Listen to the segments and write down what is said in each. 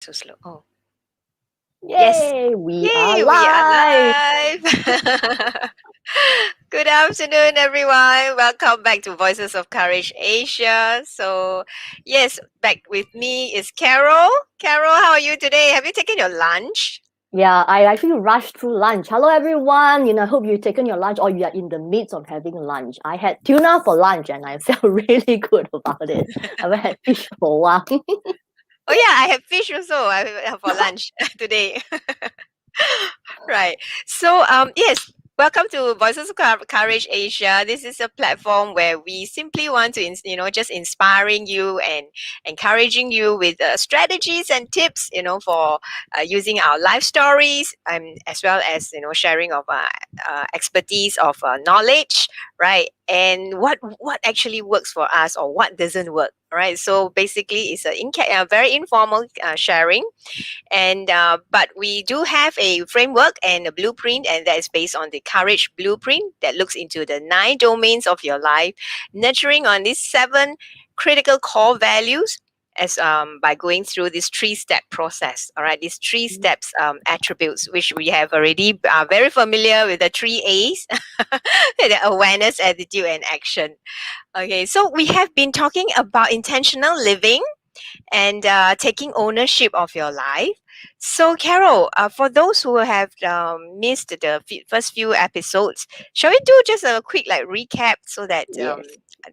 So slow. Oh, yes. Yay, we are Yay, we are live. live. Good afternoon, everyone. Welcome back to Voices of Courage Asia. So, yes, back with me is Carol. Carol, how are you today? Have you taken your lunch? Yeah, I actually rushed through lunch. Hello, everyone. I hope you've taken your lunch or you are in the midst of having lunch. I had tuna for lunch and I felt really good about it. I haven't had fish for a while. Oh, yeah, I have fish also for lunch today. Right. So, yes, welcome to Voices of Courage Asia. This is a platform where we simply want to, just inspiring you and encouraging you with strategies and tips, for using our life stories, as well as, sharing of expertise of knowledge, right? And what actually works for us or what doesn't work, right? So basically, it's a very informal sharing, and but we do have a framework and a blueprint, and that is based on the Courage Blueprint that looks into the 9 domains of your life, nurturing on these 7 critical core values as by going through this 3-step process. All right, these 3 steps attributes, which we have already are very familiar with the 3 A's, the awareness, attitude, and action. Okay, so we have been talking about intentional living and taking ownership of your life. So, Carol, for those who have missed the first few episodes, shall we do just a quick recap so that Yes.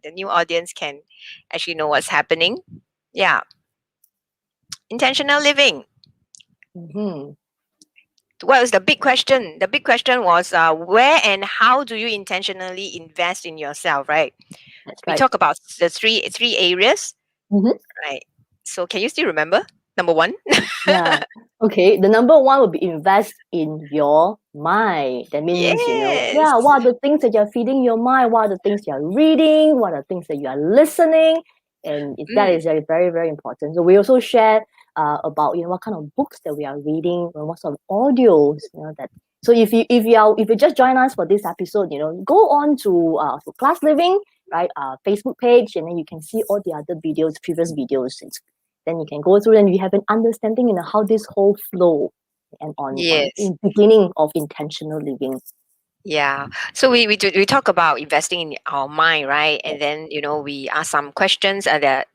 the new audience can actually know what's happening? Yeah, intentional living. Mm-hmm. What was the big question? The big question was where and how do you intentionally invest in yourself, right? That's We right. talk about the three areas, Mm-hmm. right? So, can you still remember? Number one. Yeah. Okay. The number one would be invest in your mind. That means, Yes. yeah, what are the things that you're feeding your mind? What are the things you're reading? What are the things that you are listening? And that Mm, is very, very important. So we also share about what kind of books that we are reading, what sort of audios, that. So if you just join us for this episode, go on to Class Living, right? Facebook page, and then you can see all the other videos, previous videos. Then you can go through and you have an understanding in how this whole flow and on yes. in beginning of intentional living. Yeah. So we talk about investing in our mind, right? Yeah. And then we ask some questions, and that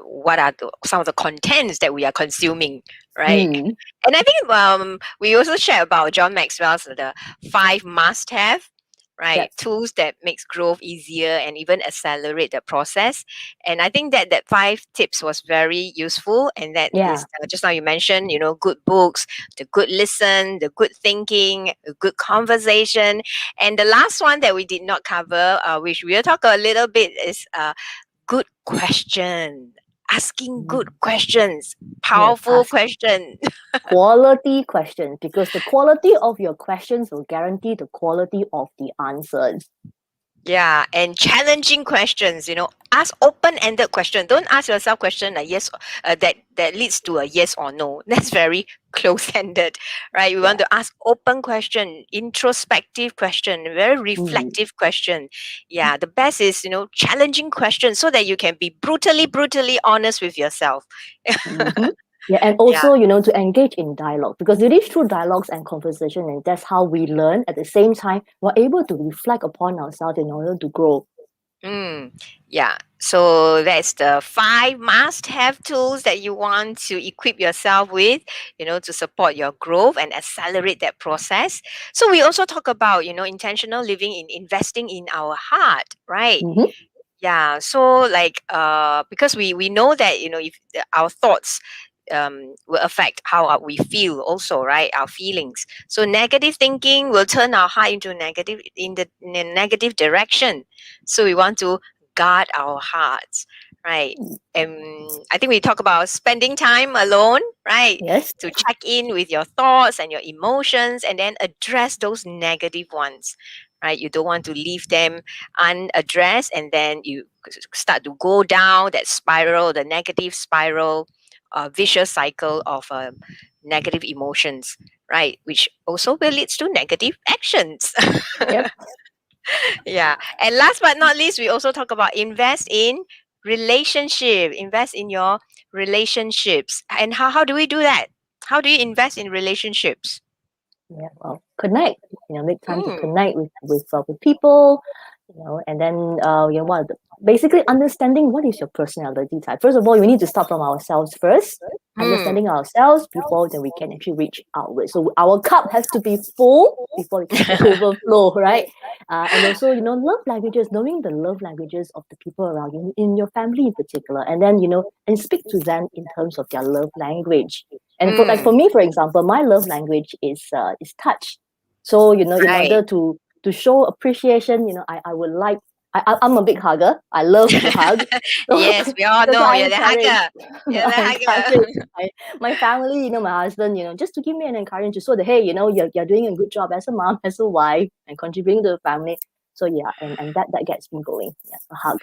what are some of the contents that we are consuming, right? Mm, And I think we also share about John Maxwell's the 5 must-have, right? yes. Tools that makes growth easier and even accelerate the process. And I think that 5 tips was very useful. And that Yeah. is just now you mentioned, good books, the good listen, the good thinking, a good conversation, and the last one that we did not cover, which we'll talk a little bit, is good question. Asking good Mm, questions, yes. powerful Ask question. quality questions because the quality of your questions will guarantee the quality of the answers. Yeah, and challenging questions. Ask open-ended question. Don't ask yourself question like yes, that leads to a yes or no. That's very close-ended, right? We Yeah. want to ask open question, introspective question, very Mm, reflective question. Yeah, the best is challenging questions so that you can be brutally honest with yourself. mm-hmm. Yeah, and Yeah. also, to engage in dialogue because it is through dialogues and conversation, and that's how we learn. At the same time, we're able to reflect upon ourselves in order to grow. Mm, yeah. So that's the 5 must-have tools that you want to equip yourself with, to support your growth and accelerate that process. So we also talk about, intentional living in investing in our heart, right? Mm-hmm. Yeah. So because we know that, if our thoughts will affect how we feel also, right? Our feelings. So negative thinking will turn our heart into negative in a negative direction. So we want to guard our hearts, right? And I think we talk about spending time alone, right? Yes. To check in with your thoughts and your emotions and then address those negative ones, right? You don't want to leave them unaddressed, and then you start to go down that spiral, the negative spiral, vicious cycle of negative emotions, right? Which also will lead to negative actions. Yep. Yeah. And last but not least, we also talk about invest in relationship, invest in your relationships. And how do we do that? How do you invest in relationships? Yeah, well, connect. Make time to Mm. connect with people. And then basically understanding what is your personality type. First of all, we need to start from ourselves first, Mm. understanding ourselves before then we can actually reach outward. So our cup has to be full before it can overflow, right? And also, love languages, knowing the love languages of the people around you, in your family in particular, and then and speak to them in terms of their love language. And for Mm. me, for example, my love language is touch. So in Right. order to show appreciation, I would like I'm a big hugger. I love to hug. So, Yes, we all so know I you're the encourage hugger. You're the I encourage hugger. my family, my husband, just to give me an encouragement to show that hey, you're doing a good job as a mom, as a wife, and contributing to the family. So yeah, and that gets me going. Yeah, a hug,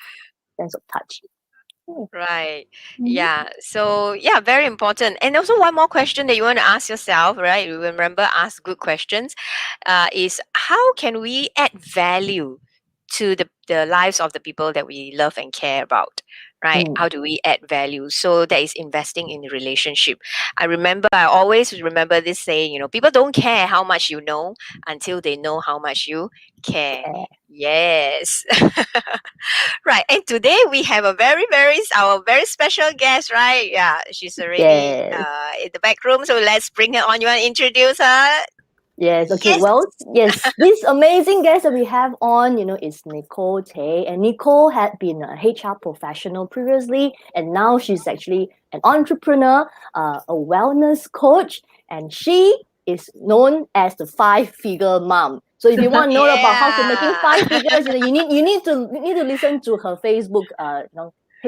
sense of touch. Yeah. Right. Mhm. Yeah. So yeah, very important. And also one more question that you want to ask yourself, right? You remember, ask good questions. Is how can we add value to the lives of the people that we love and care about? Right? Mm, How do we add value? So that is investing in the relationship. I always remember this saying, people don't care how much you know until they know how much you care. care. Yes. Right. And today we have our very special guest, right? Yeah, she's already Yes. in the back room. So let's bring her on. You want to introduce her? Yes, okay. Yes. Well, yes, this amazing guest that we have on, is Nicole Tay. And Nicole had been a HR professional previously, and now she's actually an entrepreneur, a wellness coach, and she is known as the five-figure mom. So if you want to know about how to making Yeah. five figures, you need to listen to her Facebook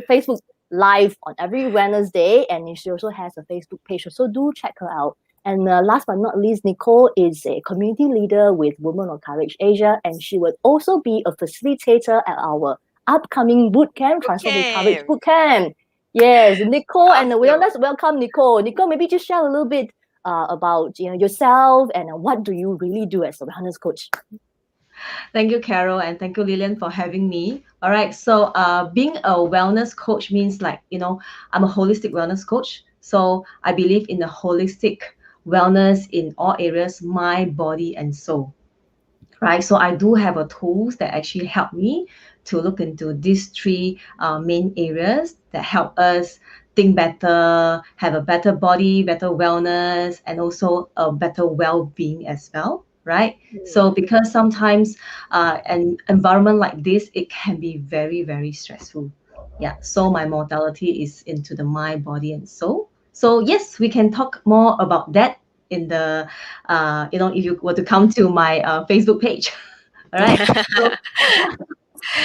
Facebook live on every Wednesday, and she also has a Facebook page. So do check her out. And last but not least, Nicole is a community leader with Women on Courage Asia, and she will also be a facilitator at our upcoming bootcamp, Transform with Courage Okay. Bootcamp. Yes, Nicole, and Awesome. let's welcome Nicole. Nicole, maybe just share a little bit about yourself and what do you really do as a wellness coach. Thank you, Carol, and thank you, Lillian, for having me. All right. So, being a wellness coach means I'm a holistic wellness coach. So, I believe in the holistic wellness in all areas, mind, body, and soul. Right. So, I do have a tools that actually help me to look into these three main areas that help us think better, have a better body, better wellness, and also a better well-being as well. Right. So, Mm. because sometimes an environment like this, it can be very, very stressful. Yeah. So my modality is into the mind, body, and soul. So yes, we can talk more about that in the, if you were to come to my Facebook page. All right. So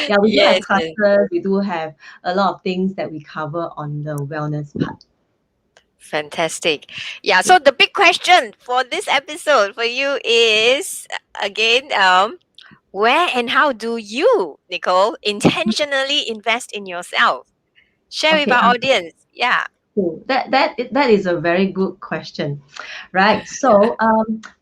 yeah, we do have Yes, yes. classes. We do have a lot of things that we cover on the wellness part. Fantastic. Yeah. So the big question for this episode for you is again, where and how do you, Nicole, intentionally invest in yourself? Share with Okay. our audience. Yeah. Cool. That is a very good question, right? So,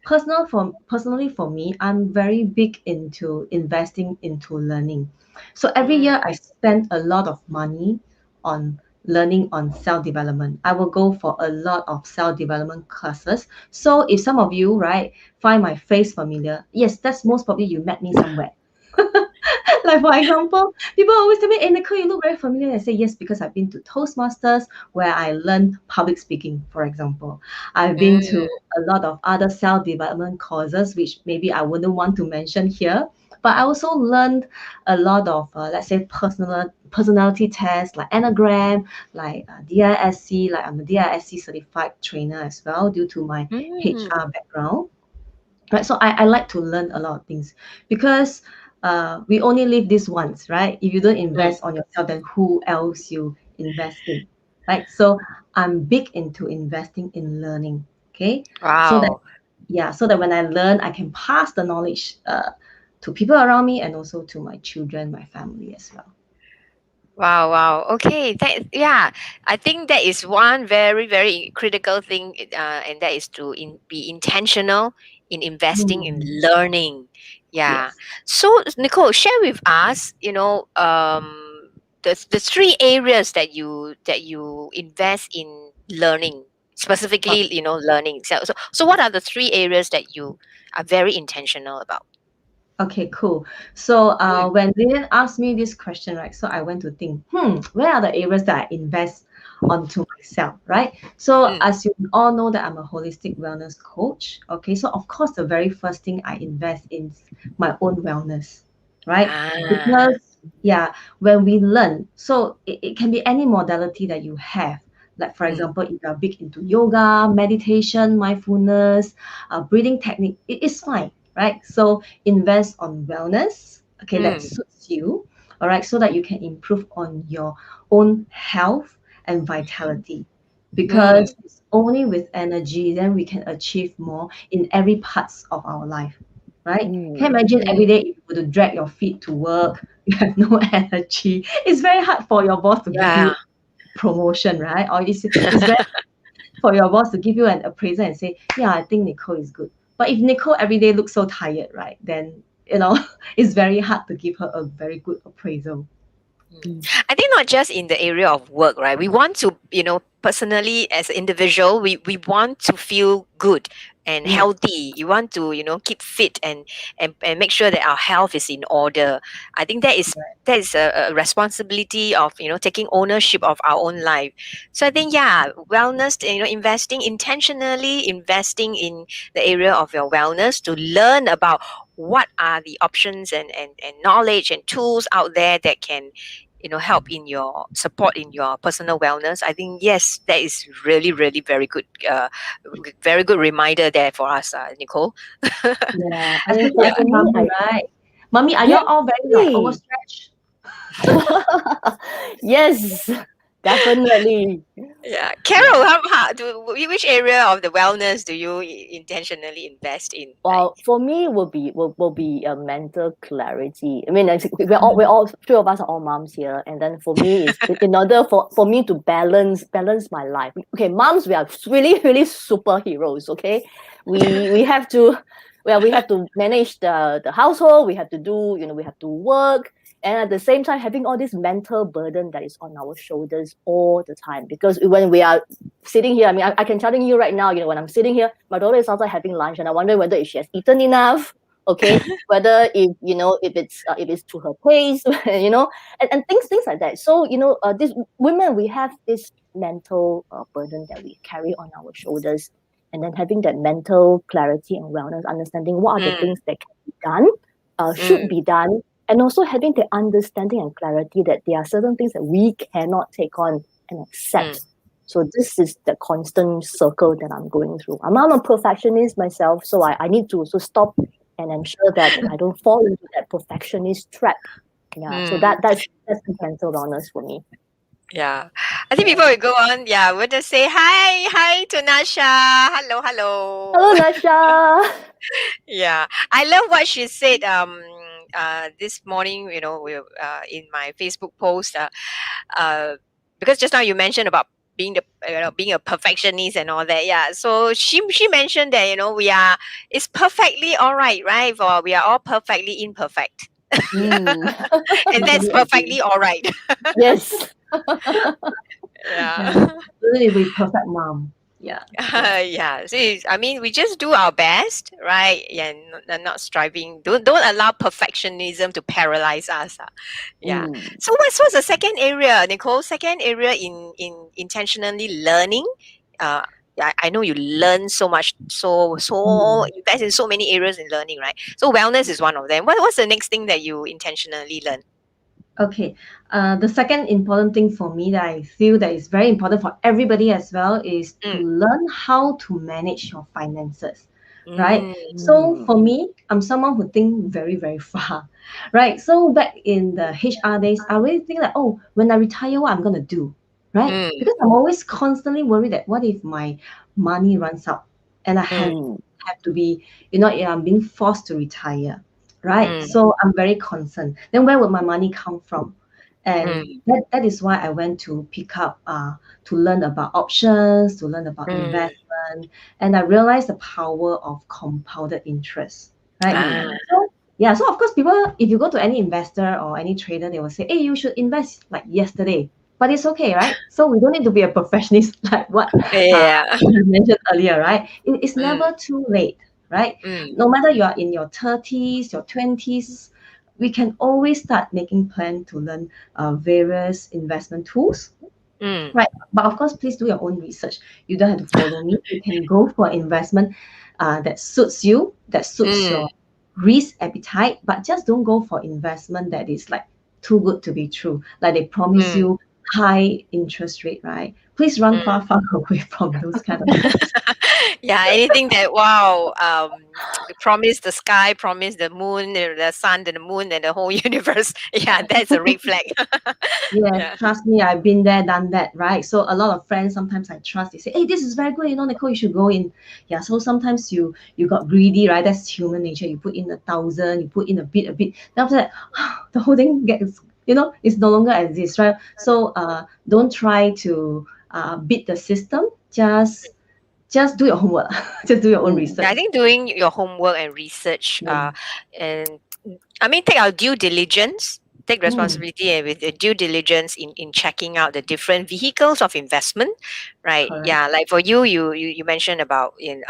personally for me, I'm very big into investing into learning. So every Mm. year I spend a lot of money on learning on self development. I will go for a lot of self development classes. So if some of you, right, find my face familiar, yes, that's most probably you met me somewhere. Like for example, people always tell me, "Hey, Nicole, you look very familiar." I say, "Yes, because I've been to Toastmasters where I learned public speaking, for example. I've been to Mm. a lot of other self-development courses, which maybe I wouldn't want to mention here. But I also learned a lot of, let's say, personality tests like Enneagram, like DISC. Like I'm a DISC certified trainer as well due to my Mm. HR background. Right, so I like to learn a lot of things because we only live this once, right? If you don't Mm. invest on yourself, then who else you invest in, right? So I'm big into investing in learning. Okay, so that Wow. yeah, so that when I learn, I can pass the knowledge to people around me and also to my children, my family as well. Wow, wow. Okay, yeah, I think that is one very, very critical thing, and that is to be intentional in investing in Mm, learning. Yeah. yes. So, Nicole, share with us, the the three areas that you invest in learning, specifically, learning. So what are the three areas that you are very intentional about? Okay, cool. So Mm, when Lillian asked me this question, right? So I went to think, where are the areas that I invest onto myself, right? So mm, as you all know that I'm a holistic wellness coach. Okay, so of course the very first thing I invest in is my own wellness, right? ah, Because yeah, when we learn, so it can be any modality that you have. Like for mm, example, if you're big into yoga, meditation, mindfulness, breathing technique, it is fine, right? So invest on wellness, okay, that mm, suits you, all right, so that you can improve on your own health and vitality. mm, Because it's only with energy then we can achieve more in every parts of our life, right? Can you imagine mm, every day if you were to drag your feet to work, you have no energy. It's very hard for your boss to give yeah. you promotion, right? Or it's very for your boss to give you an appraisal and say, yeah, I think Nicole is good. But if Nicole every day looks so tired, right, then it's very hard to give her a very good appraisal. Mm. I think not just in the area of work, right? We want to, personally as an individual, we want to feel good and Mm. healthy. You want to, keep fit and make sure that our health is in order. I think that is a responsibility of, taking ownership of our own life. So I think, yeah, wellness, investing intentionally, investing in the area of your wellness to learn about what are the options and knowledge and tools out there that can help in your support in your personal wellness. I think, yes, that is really, really very good, very good reminder there for us, Nicole. Yeah, I mean, for, Yeah. for Especially me, mommy, right? Mommy, are you yes, all very like really. overstretched? Yes, definitely. Yeah, Yeah. Carol, which area of the wellness do you intentionally invest in? Like, Well, for me, will be a mental clarity. I mean, like, we're all three of us are all moms here, and then for me is in order for me to balance my life. Okay, moms, we are really really superheroes. Okay, we have to, well, we have to manage the household. We have to do, we have to work, and at the same time having all this mental burden that is on our shoulders all the time. Because when we are sitting here, I mean, I can telling you right now, when I'm sitting here, my daughter is outside having lunch, and I wonder whether if she has eaten enough, okay, whether if it's to her taste, and things like that. So these women, we have this mental burden that we carry on our shoulders, and then having that mental clarity and wellness, understanding what are the mm, things that can be done, should mm, be done, and also having the understanding and clarity that there are certain things that we cannot take on and mm, accept. So this is the constant circle that I'm going through. I'm a perfectionist myself, so I need to also stop and ensure that I don't fall into that perfectionist trap. Yeah, so mm. that's mental wellness for me. Yeah. I think Yeah. before we go on, yeah, we'll just say hi to Nasha. Hello, Hello, hello. Nasha. Yeah, I love what she said. This morning, in my Facebook post, uh, because just now you mentioned about being a perfectionist and all that. Yeah, so she mentioned that it's perfectly all right, right? For we are all perfectly imperfect, Mm. and that's Totally agree. perfectly all right. Yes. Yeah. Yeah. Really, we perfect mom. Yeah. Yeah. Yeah. See, I mean, we just do our best, right? Yeah, and not striving. Don't allow perfectionism to paralyze us. Yeah. Mm. So what's the second area, Nicole? Second area in intentionally learning. Uh, yeah, I know you learn so much, so Mm. invest in so many areas in learning, right? So wellness is one of them. What's the next thing that you intentionally learn? Okay. The second important thing for me that I feel that is very important for everybody as well is to Mm, learn how to manage your finances, right? mm, So Mm. for me, I'm someone who think very, very far, right? So back in the HR days, I really think that, oh, when I retire, what I'm going to do, right? mm, Because I'm always constantly worried that what if my money runs out and I have mm, Mm. have to be, I'm being forced to retire, right? mm, So I'm very concerned. Then where would my money come from? And mm, that is why I went to pick up to learn about options, to learn about mm. investment, and I realized the power of compounded interest, right? Ah, Mm. So Yeah, so of course, people, if you go to any investor or any trader, they will say, hey, you should invest like yesterday. But it's okay, right? So we don't need to be a perfectionist like what Yeah. I mentioned earlier, right? It's Mm, never too late, right? mm, No matter you are in your 30s, your 20s, we can always start making plan to learn various investment tools. mm, Right. But of course, please do your own research. You don't have to follow me. You can go for investment that suits you, that suits mm, your risk appetite, but just don't go for investment that is like too good to be true. Like they promise mm, you high interest rate, right? Please run mm. far, far away from those kind of things. Yeah, anything that wow, promise the sky, promise the moon, the sun, and the moon, and the whole universe. Yeah, that's a red flag. Yes, Yeah. trust me, I've been there, done that, right? So a lot of friends sometimes I trust, they say, hey, this is very good, Nicole, you should go in. Yeah, so sometimes you got greedy, right? That's human nature. You put in 1,000, you put in a bit. Then after that, the whole thing gets, it's no longer exists, right? So don't try to beat the system. Just do your homework. Just do your own Mm. Yeah, research. I think doing your homework and research, Yeah. and I mean, take our due diligence, take Mm, responsibility and with the due diligence in checking out the different vehicles of investment, right? correct. Yeah, like for you, you mentioned about in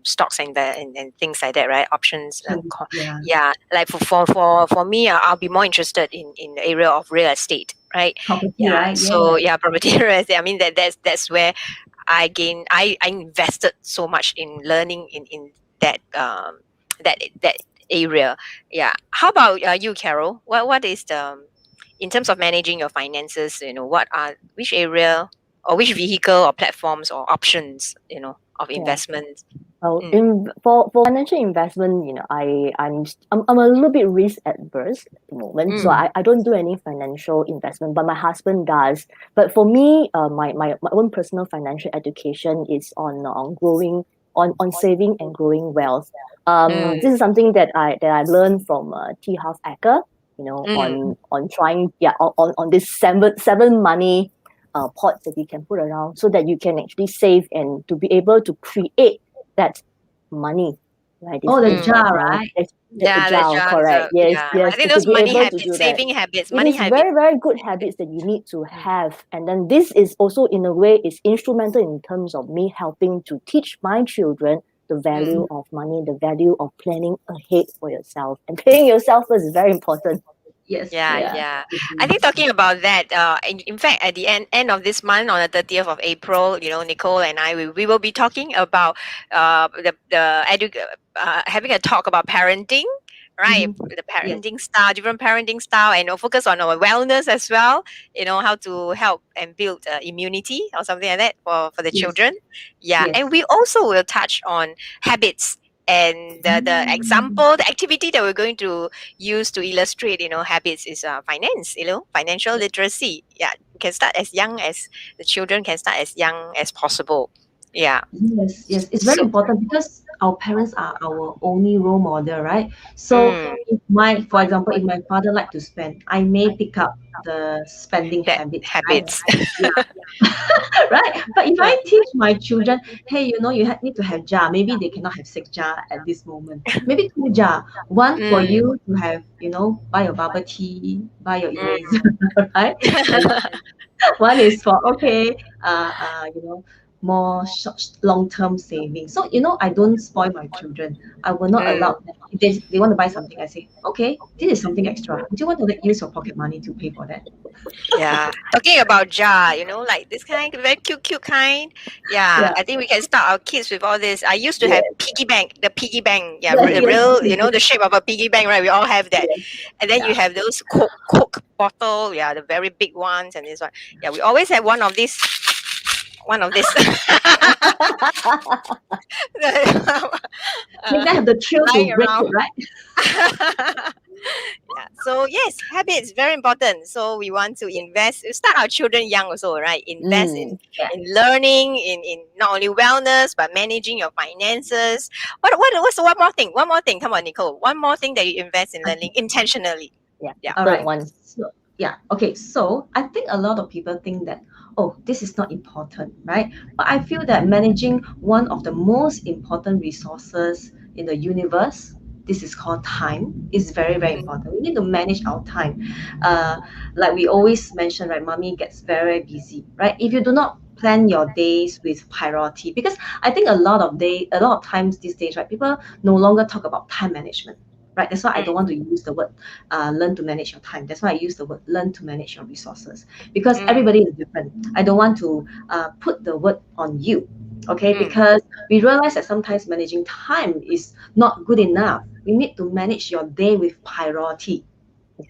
stocks and things like that, right? Options, Yeah. yeah. Like for me, I'll be more interested in the area of real estate, right? Property, Yeah, right? so Yeah. yeah, property real estate. I mean that's where I invested so much in learning in that that area. Yeah. How about you, Carol? What is the in terms of managing your finances? What are which area or which vehicle or platforms or options of Yeah. investment? Well, Mm, for financial investment, I'm a little bit risk adverse at the moment, so mm, I don't do any financial investment, but my husband does. But for me, my own personal financial education is on growing on saving and growing wealth. mm, This is something that I learned from T. Half Acker, mm, on trying on this seven money pots that you can put around so that you can actually save and to be able to create that money, right? Oh, the Is jar, right? the yeah, the agile, chance. correct? Yes, Yeah, I yes, think to those be money able to do habits, that. saving habits, It money is habits. very, very good habits that you need to have. And then this is also in a way is instrumental in terms of me helping to teach my children the Mm. value of money, the value of planning ahead for yourself. And paying yourself first is very important. Yes, Yeah, yes. Yeah. yeah. I Agree. think talking about that, in fact, at the end of this month, on the 30th of April, Nicole and I, we will be talking about having a talk about parenting, right? Mhm. The Yes, parenting style, different parenting style, and focus on our wellness as well. How to help and build immunity or something like that for the yes, children. Yeah, yes. and we also will touch on habits and the Mm. example, the activity that we're going to use to illustrate habits is finance, financial literacy. Yeah, you can start as young as the children can start as young as possible. Yeah. Yes, yes, it's very So important because our parents are our only role model, right? So, mm, for example, if my father like to spend, I may pick up the spending that habits, right? habits. Yeah, right. But if I teach my children, hey, need to have jar. Maybe they cannot have 6 jar at this moment. Maybe 2 jar. One for Mm, you to have, buy your bubble tea, buy your eraser, mm. right? And one is for okay, more short, long-term saving. So I don't spoil my children. I will not Mm. allow them. If they want to buy something, I say, okay, this is something extra. Do you want to use your pocket money to pay for that? Yeah, talking about jar, like this kind, very cute kind. Yeah, Yeah. I think we can start our kids with all this. I used to have Yes. piggy bank, the piggy bank. Yeah, Yes. the Yes. real, Yes. the shape of a piggy bank, right? We all have that. Yes. And then you Yeah. have those Coke bottle, yeah, the very big ones, and this one. Yeah, we always have one of this, one of this. Make uh, them have the thrill to lying break around. it, right? Yeah. So yes, habits very important. So we want to invest. We start our children young also, right? Invest in Mm. Yeah. in learning, in not only wellness but managing your finances. What's one more thing? One more thing. Come on, Nicole. One more thing that you invest in learning intentionally. Yeah. Yeah. All Third right. one. So, yeah. Okay. So I think a lot of people think that, oh, this is not important, right? But I feel that managing one of the most important resources in the universe, This is called time. It's very, very important. We need to manage our time. Like we always mention, right? Mommy gets very, very busy, right? If you do not plan your days with priority, because I think a lot of times these days, right? People no longer talk about time management. Right, that's why I don't want to use the word learn to manage your time. That's why I use the word learn to manage your resources, because everybody is different. I don't want to put the word on you, okay? Because we realize that sometimes managing time is not good enough. We need to manage your day with priority.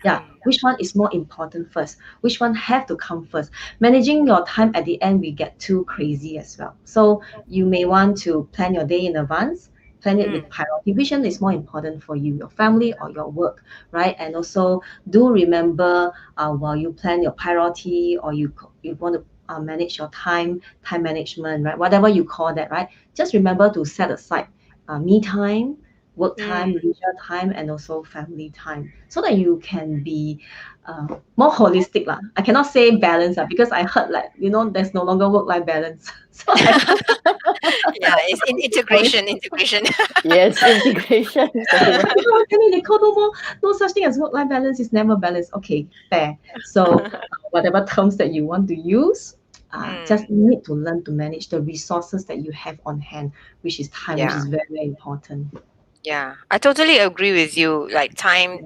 Yeah, which one is more important first? Which one have to come first? Managing your time at the end, we get too crazy as well. So you may want to plan your day in advance, plan it with priority. Which one is more important for you, your family or your work, right? And also do remember while you plan your priority, or you want to manage your time management, right? Whatever you call that, right? Just remember to set aside me time, work time, leisure time, and also family time, so that you can be more holistic lah. I cannot say balance because I heard like there's no longer work-life balance. So Yeah, it's integration. Yes, integration. Very well. Nicole, no such thing as work-life balance. Is never balance. Okay, fair. So whatever terms that you want to use, just need to learn to manage the resources that you have on hand, which is time, which Yeah. is very, very important. Yeah, I totally agree with you. Like time,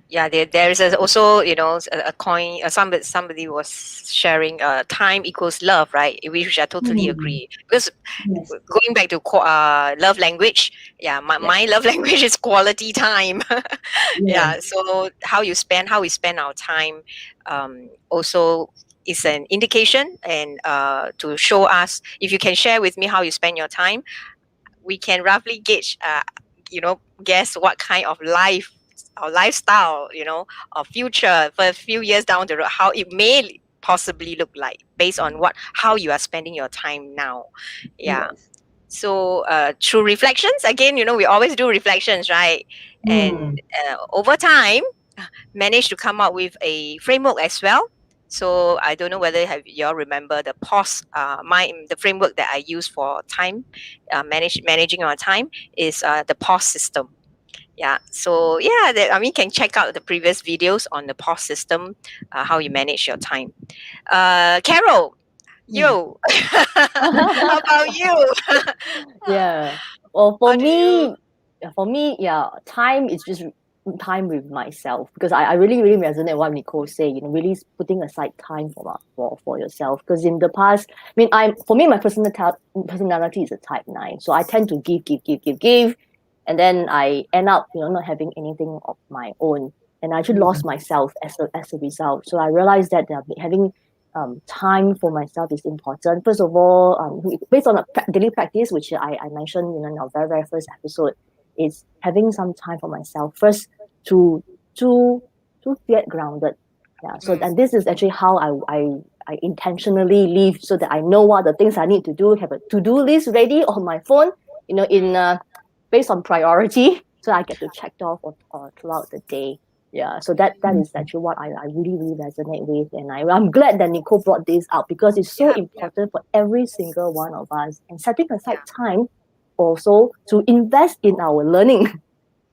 yeah, there is also, a coin. Somebody was sharing. Time equals love, right? Which I totally agree. Because Yes. going back to love language, yeah, my love language is quality time. Yeah, so how we spend our time, also is an indication, and to show us, if you can share with me how you spend your time, we can roughly gauge, guess what kind of life or lifestyle, or future for a few years down the road, how it may possibly look like based on how you are spending your time now. Yeah. Yes. So through reflections, again, we always do reflections, right? And over time, managed to come up with a framework as well. So I don't know whether you all remember the pause. The framework that I use for time, managing our time is the pause system. Yeah. So yeah, can check out the previous videos on the pause system, how you manage your time. Carol, you, how about you? Yeah. Well, How do you? for me, yeah, time is just time with myself, because I really, really resonate what Nicole say. Really putting aside time for yourself. Because in the past, I mean, for me, my personality is a type 9, so I tend to give, and then I end up, not having anything of my own, and I actually lost myself as a result. So I realized that having time for myself is important. First of all, based on a daily practice, which I mentioned, in our very, very first episode, is having some time for myself first to to get grounded. Yeah. So and this is actually how I intentionally live, so that I know what the things I need to do. Have a to-do list ready on my phone. In based on priority, so I get to check off or throughout the day. Yeah, so that is actually what I really, really resonate with, and I'm glad that Nicole brought this out, because it's so important for every single one of us, and setting aside time also to invest in our learning.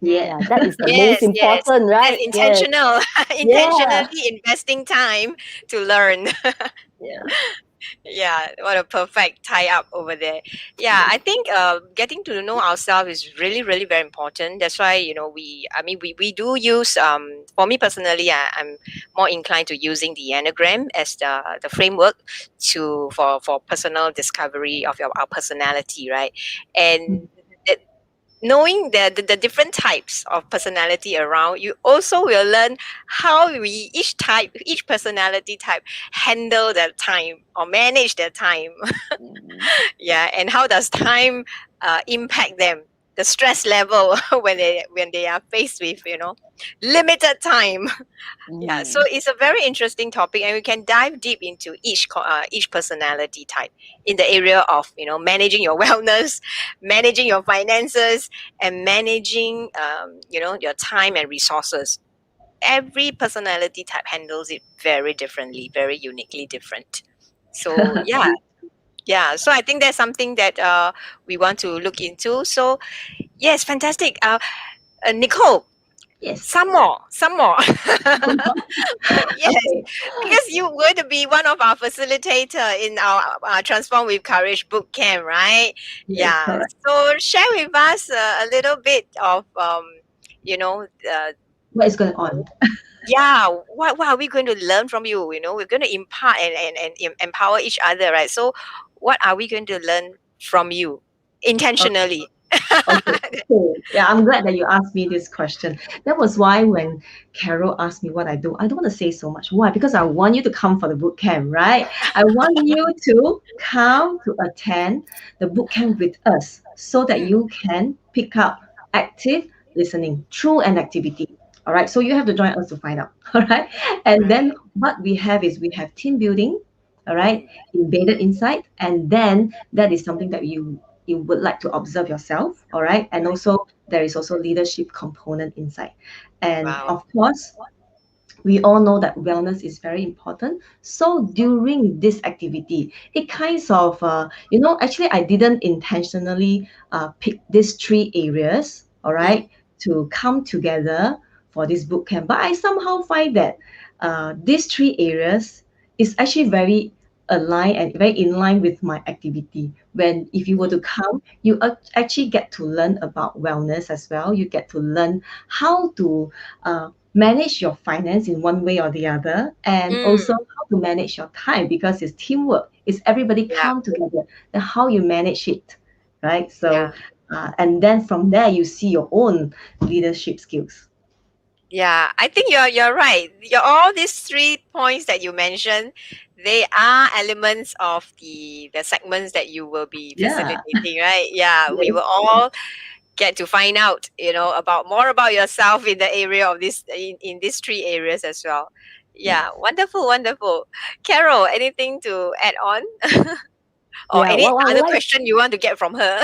Yeah. That is the most Yes, yes. important, That's right? Yes. intentional. Yeah. Intentionally investing time to learn. Yeah. Yeah, what a perfect tie up over there. Yeah, I think getting to know ourselves is really, really very important. That's why, we do use, for me personally, I'm more inclined to using the Enneagram as the framework for personal discovery of our personality, right? And knowing the different types of personality around, you also will learn how each personality type handle their time or manage their time. Yeah, and how does time impact them, the stress level when they are faced with limited time. Yeah, so it's a very interesting topic, and we can dive deep into each personality type in the area of managing your wellness, managing your finances, and managing your time and resources. Every personality type handles it very differently, very uniquely different. So yeah. So I think that's something that we want to look into. So yes, fantastic. Nicole, Yes. some more. Yes, Okay. because you're going to be one of our facilitator in our Transform with Courage Bootcamp, right? Yes, Yeah. correct. So share with us a little bit of, you know, What is going on? yeah, what are we going to learn from you? We're going to impart and empower each other, right? So what are we going to learn from you intentionally? Okay, cool. Yeah, I'm glad that you asked me this question. That was why when Carol asked me what I do, I don't want to say so much. Why? Because I want you to come for the boot camp, right? I want you to come to attend the boot camp with us so that Mm, you can pick up active listening through an activity. All right. So you have to join us to find out. All right. And then right. what we have is we have team building, all right, Mm, embedded inside. And then that is something that you would like to observe yourself, all right, and right. also there is also leadership component inside, and Wow. of course we all know that wellness is very important. So during this activity, it kinds of actually I didn't intentionally pick these three areas, all Mm, right, to come together for this boot camp, but I somehow find that these three areas is actually very aligned and very in line with my activity. When if you were to mm, come, you actually get to learn about wellness as well. You get to learn how to manage your finance in one way or the other, and also mm, how to manage your time, because it's teamwork, it's everybody yeah, come together, and how you manage it, right? So yeah. and then from there you see your own leadership skills. Yeah, I think you're right. All these 3 points that you mentioned, they are elements of the segments that you will be Yeah. facilitating, right? Yeah, we Yes. will all get to find out, about more about yourself in the area of this in these 3 areas as well. Yes. Yeah, wonderful, wonderful. Carol, anything to add on, or Yeah, any well, I would other like question you want to get from her?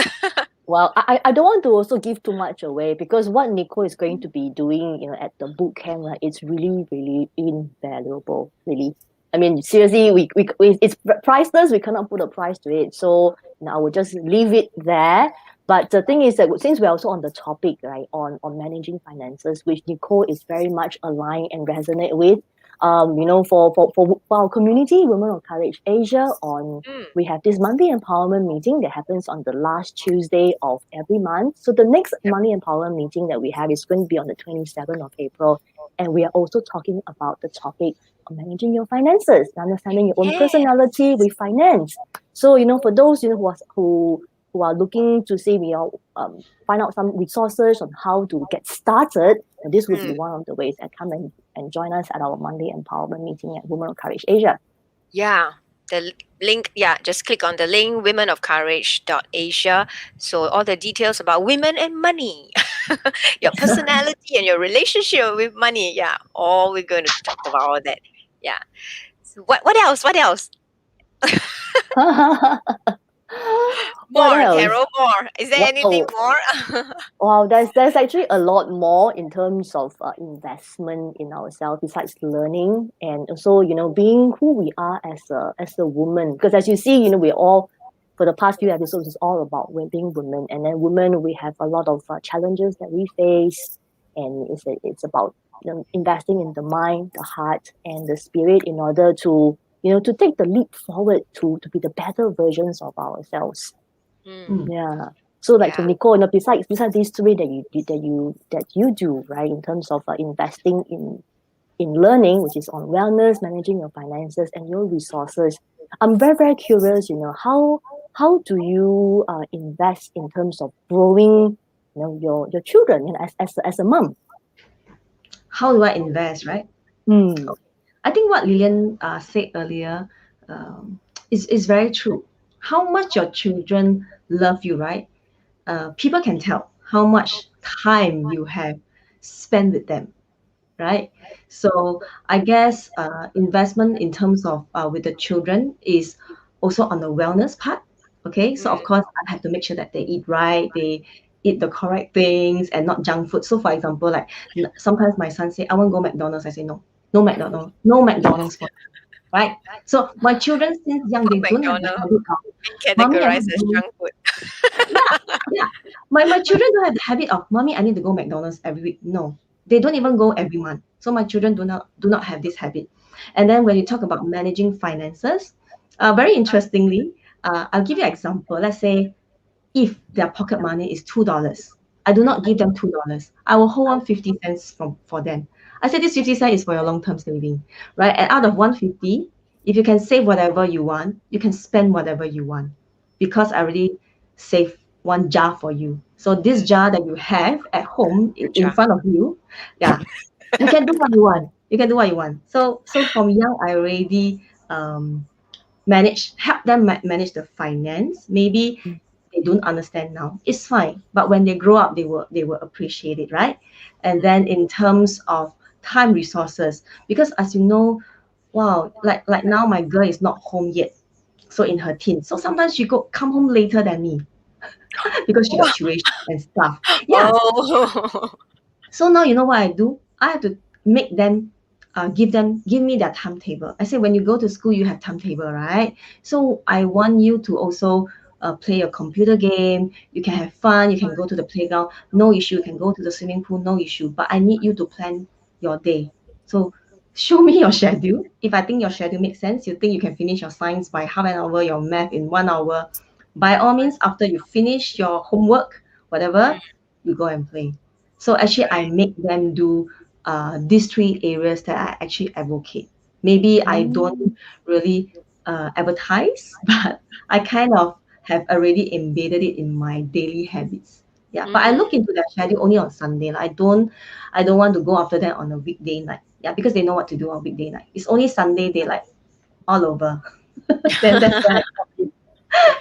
Well, I don't want to also give too much away because what Nicole is going to be doing, at the boot camp, right, it's really, really invaluable, really. I mean, seriously, it's priceless. We cannot put a price to it. So, I will just leave it there. But the thing is that since we're also on the topic, right, on managing finances, which Nicole is very much aligned and resonate with, for our community, Women of Courage Asia, Mm, we have this monthly empowerment meeting that happens on the last Tuesday of every month. So the next yep. monthly empowerment meeting that we have is going to be on the 27th of April. And we are also talking about the topic of managing your finances, understanding your own Yeah. personality with finance. So, for those, who are looking to say find out some resources on how to get started, and this would be Mm. one of the ways that come and join us at our monthly empowerment meeting at Women of Courage Asia. Yeah, link, yeah, just click on the link womenofcourage.asia. So all the details about women and money, your personality and your relationship with money. Yeah, all we're going to talk about all that. Yeah. So what else? What else? What More, else? Carol, more. Is there anything Wow. more? Wow, there's actually a lot more in terms of investment in ourselves besides learning and also being who we are as a woman. Because as you see, we're all for the past few episodes it's all about being women, and then women we have a lot of challenges that we face, and it's about investing in the mind, the heart, and the spirit in order to to take the leap forward to be the better versions of ourselves. Hmm. Mm. Yeah. So like Yeah. Nicole, besides these three that you do, right, in terms of investing in learning, which is on wellness, managing your finances and your resources, I'm very, very curious, how do you invest in terms of growing, your children, as a mom? How do I invest, right? Mm. I think what Lillian said earlier is very true. How much your children love you, right? People can tell how much time you have spent with them, right? So I guess investment in terms of with the children is also on the wellness part. Okay, so of Mm. course I have to make sure that they eat right, they eat the correct things and not junk food. So for example, like sometimes my son say, "I want to go McDonald's." I say no, no McDonald's, no McDonald's for right. So my children since young they don't have the McDonald's habit of being mommy, I categorized want to as go. junk food. Yeah, yeah. My children don't have the habit of, mommy, I need to go McDonald's every week. No, they don't even go every month. So my children do not have this habit. And then when you talk about managing finances, very interestingly, I'll give you an example. Let's say if their pocket money is $2, I do not give them $2. I will hold on 50 cents for them. I said this 50 cents is for your long-term saving, right? And out of 150, if you can save whatever you want, you can spend whatever you want, because I already save one jar for you. So this jar that you have at home Good in job. front of you, yeah, you can do what you want. You can do what you want. So from young, I already help them manage the finance. Maybe they don't understand now, it's fine, but when they grow up, they will appreciate it, right? And then in terms of time resources, because as you know, wow, like now my girl is not home yet, so in her teens, so sometimes she come home later than me because she got tuition and stuff. Yeah. Oh. So now you know what I do? I have to make them give me their timetable. I say when you go to school, you have timetable, right? So I want you to also play a computer game. You can have fun. You can go to the playground, no issue. You can go to the swimming pool, no issue. But I need you to plan your day. So show me your schedule. If I think your schedule makes sense, you think you can finish your science by half an hour, your math in 1 hour. By all means, after you finish your homework, whatever, you go and play. So actually, I Right. make them do these three areas that I actually advocate. Maybe I don't really advertise, but I kind of have already embedded it in my daily habits. Yeah, but I Mm, look into their schedule only on Sunday. Like, I don't want to go after that on a weekday night. Yeah, because they know what to do on weekday night. It's only Sunday they like all over. Then that's where I come in.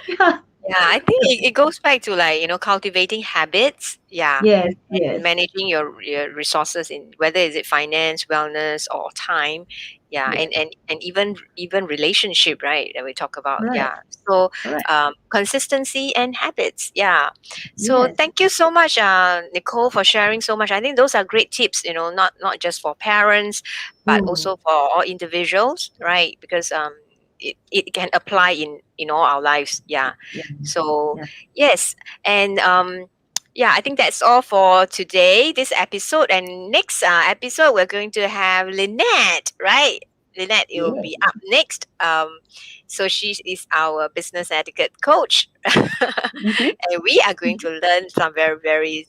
Yeah. yeah, I think it goes back to like, cultivating habits. Yeah. Yes, And yes, managing your resources in whether is it finance, wellness, or time. Yeah. yes. And even relationship, right? That we talk about. Correct, Yeah. So correct. consistency and habits. Yeah. So Yes. thank you so much, Nicole, for sharing so much. I think those are great tips, not just for parents, but Mm, also for all individuals, right? Because it can apply in all our lives. Yeah. yeah, So yeah. yes. And yeah, I think that's all for today, this episode. And next episode, we're going to have Lynette, right? Lynette, it will Yes. be up next. So she is our business etiquette coach. Mhm. And we are going to learn some very, very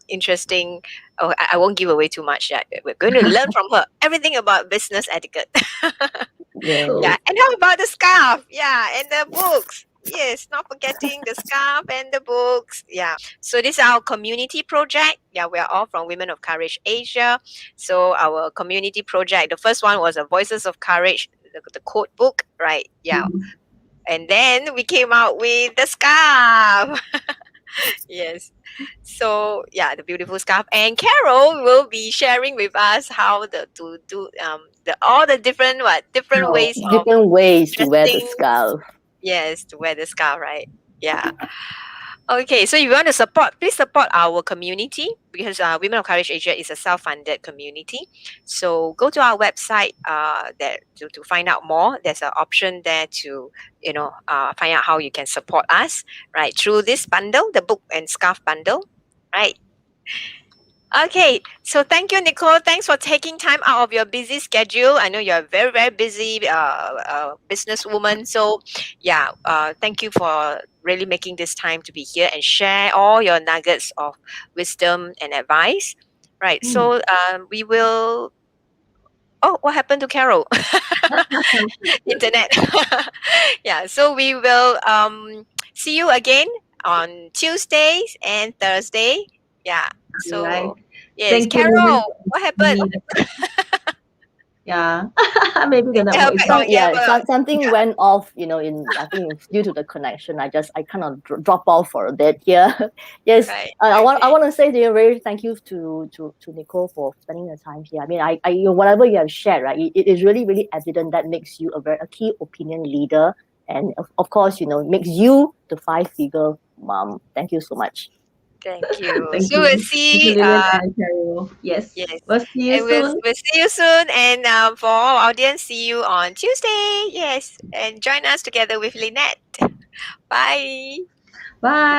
interesting. Oh, I won't give away too much yet. We're going to learn from her everything about business etiquette. Yeah. Yeah, Cool. and how about the scarf? Yeah, and the books. Yes, not forgetting the scarf and the books. Yeah. So this is our community project. Yeah, we are all from Women of Courage Asia. So our community project, the first one was a Voices of Courage, the code book, right? Yeah. Mhm. And then we came out with the scarf. Yes. So yeah, the beautiful scarf. And Carol will be sharing with us how to do the all the different Wow. ways of Different ways to wear the dressing. scarf. Yes, to wear the scarf, right? Yeah. Okay, so if you want to support, please support our community because Women of Courage Asia is a self-funded community. So go to our website to find out more. There's an option there to find out how you can support us, right? Through this bundle, the book and scarf bundle, right? Okay, so thank you, Nicole. Thanks for taking time out of your busy schedule. I know you're a very, very busy businesswoman. So, yeah, thank you for really making this time to be here and share all your nuggets of wisdom and advice. Right. Mm. So, we will. Oh, what happened to Carol? Internet. Yeah. So we will see you again on Tuesdays and Thursday. Yeah. All right. So yes, Thank you, Lillian, Carol, for what giving happened? me the yeah. Maybe the Get her network is back not. on. Get her back on. Something went off, in I think it's due to the connection. I kind of drop off for a bit here. Yes, Right. I Okay. want to say to you, very thank you to Nicole for spending the time here. I mean, whatever you have shared, right, it is really really evident that makes you a key opinion leader, and of course, makes you the 5-figure mom. Thank you so much. Thank you. Thank So we'll you. Thank you, see. Lillian and Carol. Yes. Yes, We'll see you and we'll soon. we'll see you soon. And for our audience, see you on Tuesday. Yes, and join us together with Lynette. Bye. Bye.